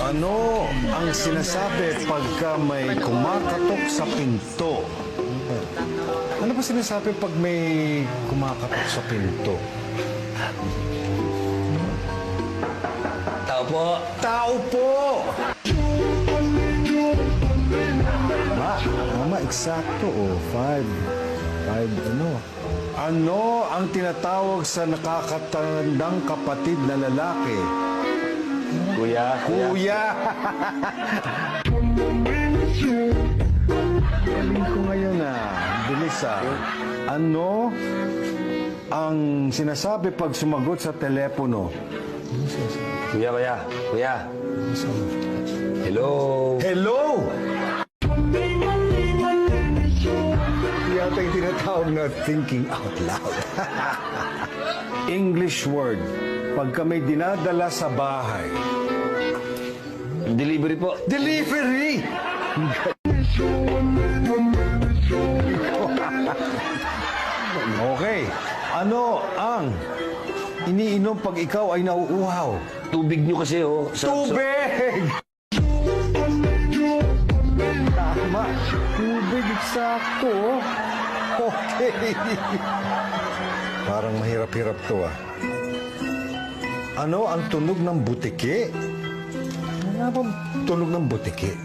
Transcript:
Ano ang sinasabi pagka may kumakatok sa pinto? Ano ba sinasabi pag may kumakatok sa pinto? Tao po. Tao po! Mama, eksakto. Oh, five, ano? Ano ang tinatawag sa nakakatandang kapatid na lalaki? Kuya. Kuya! Galing ko ngayon Bilis Ano ang sinasabi pag sumagot sa telepono? Kuya. Hello. Hello! Yata yung tinatawag na thinking out loud. English word. Pag kami dinadala sa bahay. Delivery po. Delivery! Okay. Ano ang iniinom pag ikaw ay nauuhaw? Tubig nyo kasi, oh. Tubig! Tama. Tubig, eksakto. Okay. Parang mahirap-hirap to Ano ang tunog ng butiki? Ano nga ba tunog ng butiki?